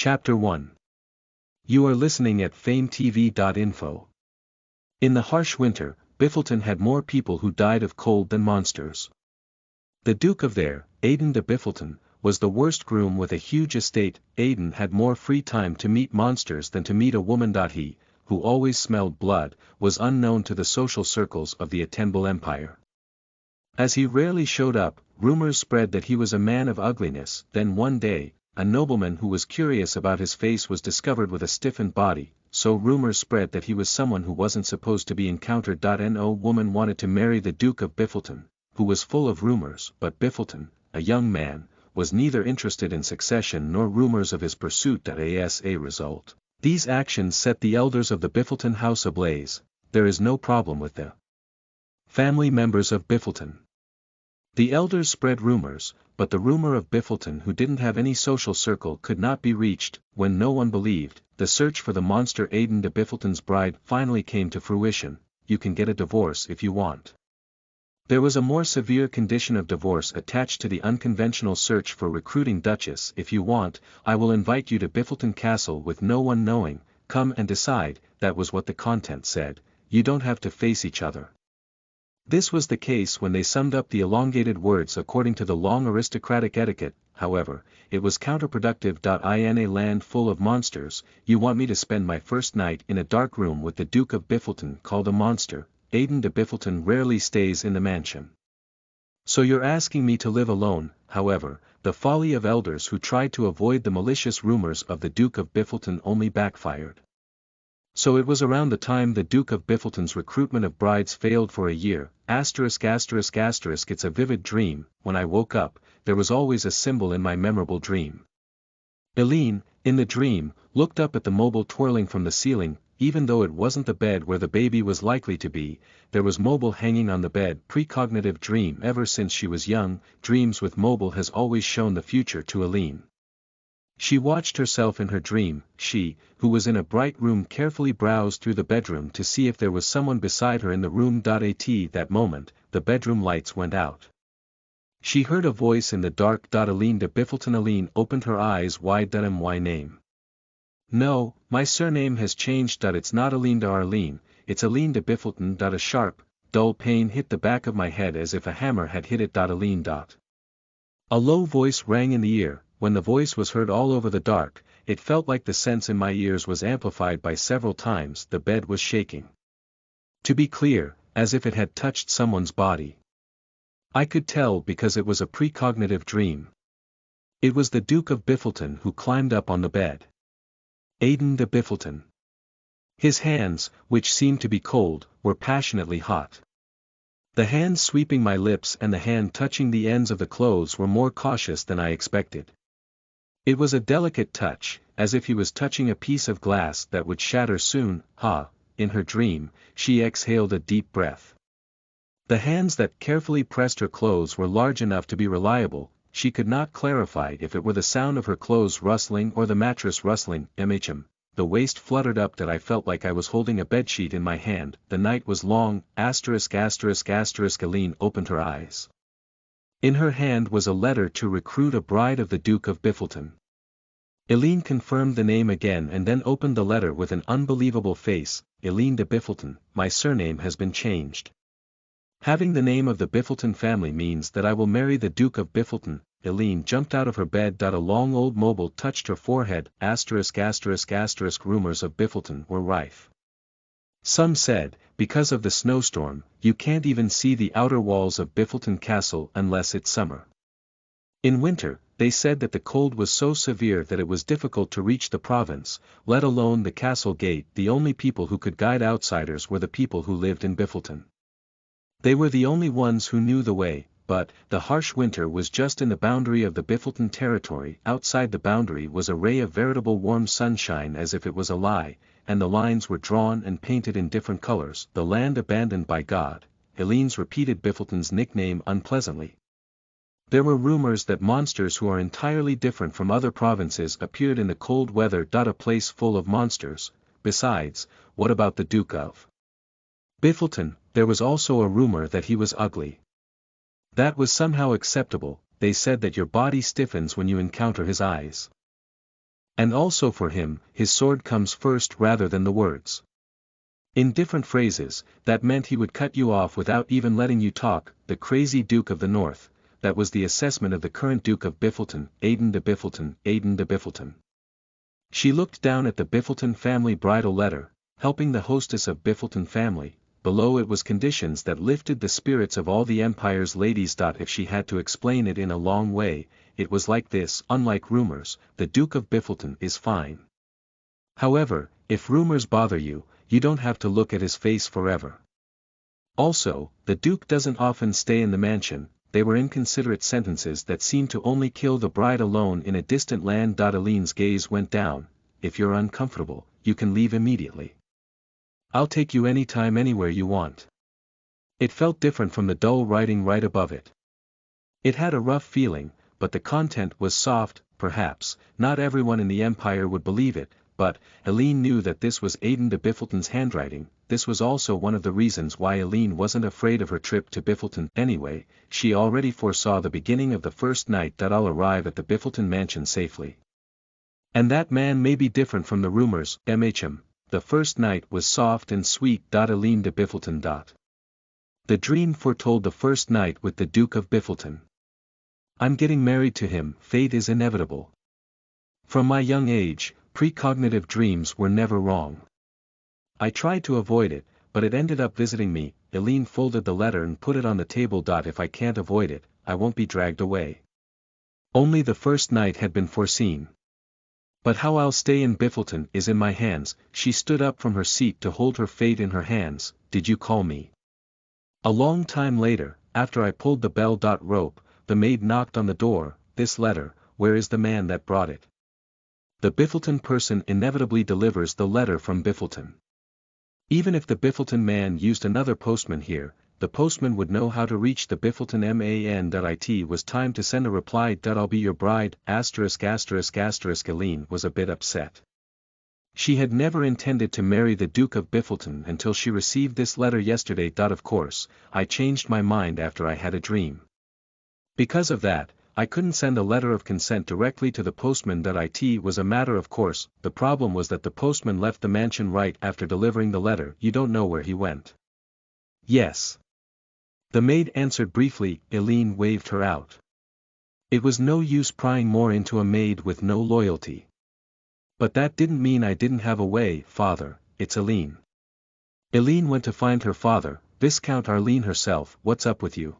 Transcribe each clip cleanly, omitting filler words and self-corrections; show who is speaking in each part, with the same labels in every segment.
Speaker 1: Chapter 1. You are listening at FameTV.info. In the harsh winter, Biffleton had more people who died of cold than monsters. The Duke of there, Aidan de Biffleton, was the worst groom with a huge estate. Aidan had more free time to meet monsters than to meet a woman. He, who always smelled blood, was unknown to the social circles of the Attenborough Empire. As he rarely showed up, rumors spread that he was a man of ugliness. Then one day, a nobleman who was curious about his face was discovered with a stiffened body, so rumors spread that he was someone who wasn't supposed to be encountered. No woman wanted to marry the Duke of Biffleton, who was full of rumors, but Biffleton, a young man, was neither interested in succession nor rumors of his pursuit. As a result, these actions set the elders of the Biffleton house ablaze. There is no problem with the family members of Biffleton. The elders spread rumors, but the rumor of Biffleton who didn't have any social circle could not be reached. When no one believed, the search for the monster Aidan de Biffleton's bride finally came to fruition. You can get a divorce if you want. There was a more severe condition of divorce attached to the unconventional search for recruiting Duchess. If you want, I will invite you to Biffleton Castle with no one knowing. Come and decide. That was what the content said. You don't have to face each other. This was the case when they summed up the elongated words according to the long aristocratic etiquette. However, it was counterproductive. In a land full of monsters, you want me to spend my first night in a dark room with the Duke of Biffleton called a monster. Aidan de Biffleton rarely stays in the mansion. So you're asking me to live alone. However, the folly of elders who tried to avoid the malicious rumors of the Duke of Biffleton only backfired. So it was around the time the Duke of Biffleton's recruitment of brides failed for a year. It's a vivid dream. When I woke up, there was always a symbol in my memorable dream. Eileen, in the dream, looked up at the mobile twirling from the ceiling. Even though it wasn't the bed where the baby was likely to be, there was mobile hanging on the bed. Precognitive dream. Ever since she was young, dreams with mobile has always shown the future to Eileen. She watched herself in her dream. She, who was in a bright room, carefully browsed through the bedroom to see if there was someone beside her in the room. At that moment, the bedroom lights went out. She heard a voice in the dark. Eileen de Biffleton. Eileen opened her eyes wide. My name? No, my surname has changed. It's not Eileen de Arlene, it's Eileen de Biffleton. A sharp, dull pain hit the back of my head as if a hammer had hit it. Eileen. A low voice rang in the ear. When the voice was heard all over the dark, it felt like the sense in my ears was amplified by several times. The bed was shaking. To be clear, as if it had touched someone's body. I could tell because it was a precognitive dream. It was the Duke of Biffleton who climbed up on the bed. Aidan de Biffleton. His hands, which seemed to be cold, were passionately hot. The hand sweeping my lips and the hand touching the ends of the clothes were more cautious than I expected. It was a delicate touch, as if he was touching a piece of glass that would shatter soon. In her dream, she exhaled a deep breath. The hands that carefully pressed her clothes were large enough to be reliable. She could not clarify if it were the sound of her clothes rustling or the mattress rustling. The waist fluttered up. I felt like I was holding a bedsheet in my hand. The night was long. Eileen opened her eyes. In her hand was a letter to recruit a bride of the Duke of Biffleton. Eileen confirmed the name again and then opened the letter with an unbelievable face. Aileen de Biffleton, my surname has been changed. Having the name of the Biffleton family means that I will marry the Duke of Biffleton. Eileen jumped out of her bed. A long old mobile touched her forehead. Rumors of Biffleton were rife. Some said, because of the snowstorm, you can't even see the outer walls of Biffleton Castle unless it's summer. In winter, they said that the cold was so severe that it was difficult to reach the province, let alone the castle gate. The only people who could guide outsiders were the people who lived in Biffleton. They were the only ones who knew the way, but the harsh winter was just in the boundary of the Biffleton territory. Outside the boundary was a ray of veritable warm sunshine, as if it was a lie, and the lines were drawn and painted in different colors. The land abandoned by God. Eileen's repeated Biffleton's nickname unpleasantly. There were rumors that monsters who are entirely different from other provinces appeared in the cold weather. A place full of monsters. Besides, what about the Duke of Biffleton? There was also a rumor that he was ugly. That was somehow acceptable. They said that your body stiffens when you encounter his eyes. And also for him, his sword comes first rather than the words. In different phrases, that meant he would cut you off without even letting you talk. The crazy Duke of the North, that was the assessment of the current Duke of Biffleton, Aidan de Biffleton, Aidan de Biffleton. She looked down at the Biffleton family bridal letter, helping the hostess of Biffleton family. Below it was conditions that lifted the spirits of all the Empire's ladies. If she had to explain it in a long way, it was like this: unlike rumors, the Duke of Biffleton is fine. However, if rumors bother you, you don't have to look at his face forever. Also, the Duke doesn't often stay in the mansion. They were inconsiderate sentences that seemed to only kill the bride alone in a distant land. Eileen's gaze went down. If you're uncomfortable, you can leave immediately. I'll take you anytime anywhere you want. It felt different from the dull writing right above it. It had a rough feeling, but the content was soft. Perhaps not everyone in the Empire would believe it, but Eileen knew that this was Aidan de Biffleton's handwriting. This was also one of the reasons why Eileen wasn't afraid of her trip to Biffleton. Anyway, she already foresaw the beginning of the first night. I'll arrive at the Biffleton mansion safely. And that man may be different from the rumors. The first night was soft and sweet. Eileen de Biffleton. The dream foretold the first night with the Duke of Biffleton. I'm getting married to him. Fate is inevitable. From my young age, precognitive dreams were never wrong. I tried to avoid it, but it ended up visiting me. Eileen folded the letter and put it on the table. If I can't avoid it, I won't be dragged away. Only the first night had been foreseen. But how I'll stay in Biffleton is in my hands. She stood up from her seat to hold her fate in her hands. Did you call me? A long time later, after I pulled the bell. Rope, the maid knocked on the door. This letter, where is the man that brought it? The Biffleton person inevitably delivers the letter from Biffleton. Even if the Biffleton man used another postman here, the postman would know how to reach the Biffleton man. It was time to send a reply. I'll be your bride. ******. Eileen was a bit upset. She had never intended to marry the Duke of Biffleton until she received this letter yesterday. Of course, I changed my mind after I had a dream. Because of that, I couldn't send a letter of consent directly to the postman. It was a matter of course. The problem was that the postman left the mansion right after delivering the letter. You don't know where he went? Yes. The maid answered briefly. Eileen waved her out. It was no use prying more into a maid with no loyalty. But that didn't mean I didn't have a way. Father, it's Eileen. Eileen went to find her father, Viscount Arlene herself. What's up with you?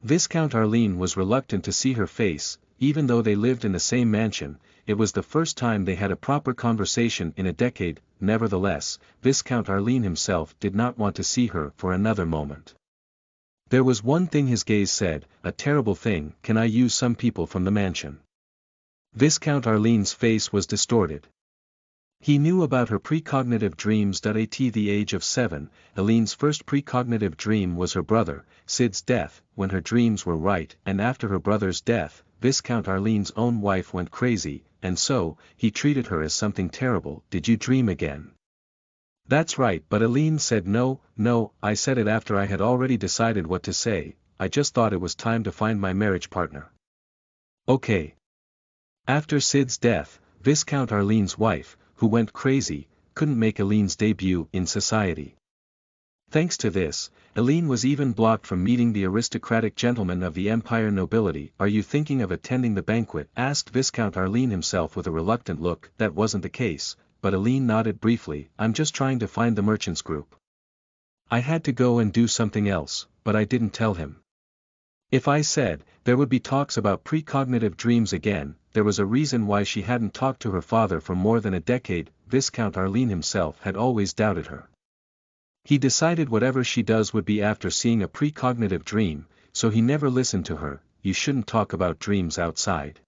Speaker 1: Viscount Arlene was reluctant to see her face. Even though they lived in the same mansion, it was the first time they had a proper conversation in a decade. Nevertheless, Viscount Arlene himself did not want to see her for another moment. There was one thing his gaze said, a terrible thing. Can I use some people from the mansion? Viscount Arlene's face was distorted. He knew about her precognitive dreams. At the age of 7, Eileen's first precognitive dream was her brother, Sid's death. When her dreams were right, and after her brother's death, Viscount Arlene's own wife went crazy, and so, he treated her as something terrible. Did you dream again? That's right. But Eileen said no, I said it after I had already decided what to say. I just thought it was time to find my marriage partner. Okay. After Sid's death, Viscount Arlene's wife, who went crazy, couldn't make Eileen's debut in society. Thanks to this, Eileen was even blocked from meeting the aristocratic gentlemen of the Empire nobility. Are you thinking of attending the banquet? Asked Viscount Arlene himself with a reluctant look. That wasn't the case, but Eileen nodded briefly. I'm just trying to find the merchants group. I had to go and do something else, but I didn't tell him. If I said, there would be talks about precognitive dreams again. There was a reason why she hadn't talked to her father for more than a decade. Viscount Arlene himself had always doubted her. He decided whatever she does would be after seeing a precognitive dream, so he never listened to her. You shouldn't talk about dreams outside.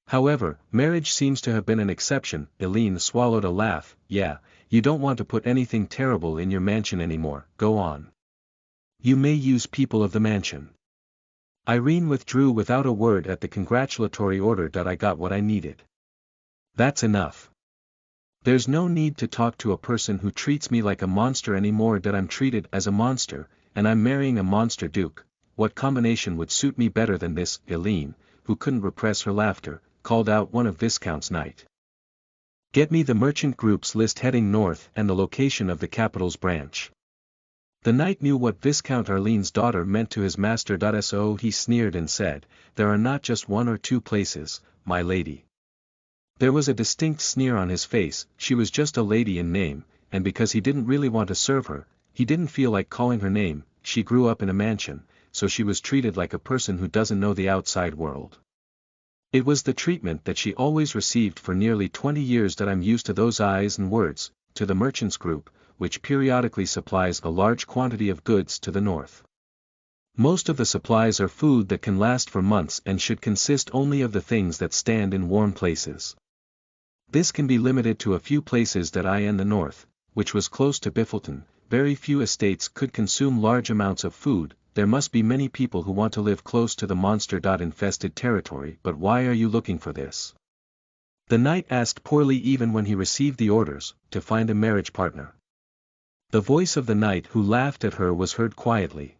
Speaker 1: However, marriage seems to have been an exception. Eileen swallowed a laugh. Yeah, you don't want to put anything terrible in your mansion anymore. Go on. You may use people of the mansion. Irene withdrew without a word at the congratulatory order. I got what I needed. That's enough. There's no need to talk to a person who treats me like a monster anymore. I'm treated as a monster, and I'm marrying a monster duke. What combination would suit me better than this? Eileen, who couldn't repress her laughter, called out one of Viscount's knight. Get me the merchant group's list heading north and the location of the capital's branch. The knight knew what Viscount Arlene's daughter meant to his master. So he sneered and said, there are not just one or two places, my lady. There was a distinct sneer on his face. She was just a lady in name, and because he didn't really want to serve her, he didn't feel like calling her name. She grew up in a mansion, so she was treated like a person who doesn't know the outside world. It was the treatment that she always received for nearly 20 years. I'm used to those eyes and words, to the merchants group, which periodically supplies a large quantity of goods to the north. Most of the supplies are food that can last for months and should consist only of the things that stand in warm places. This can be limited to a few places that in the north, which was close to Biffleton. Very few estates could consume large amounts of food. There must be many people who want to live close to the monster-infested territory. But why are you looking for this? The knight asked poorly even when he received the orders, to find a marriage partner. The voice of the knight who laughed at her was heard quietly.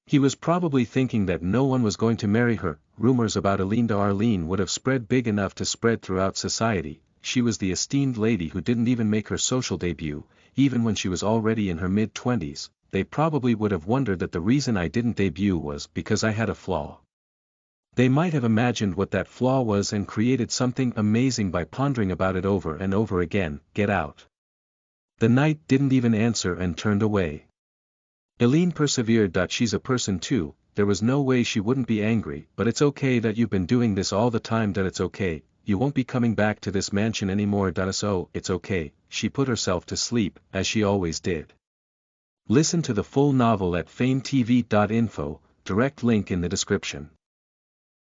Speaker 1: He was probably thinking that no one was going to marry her. Rumors about Arlene would have spread big enough to spread throughout society. She was the esteemed lady who didn't even make her social debut, even when she was already in her mid-20s. They probably would have wondered that the reason I didn't debut was because I had a flaw. They might have imagined what that flaw was and created something amazing by pondering about it over and over again. Get out. The knight didn't even answer and turned away. Eileen persevered. She's a person too. There was no way she wouldn't be angry. But it's okay that you've been doing this all the time. It's okay, you won't be coming back to this mansion anymore. So it's okay. She put herself to sleep, as she always did. Listen to the full novel at FameTV.info, direct link in the description.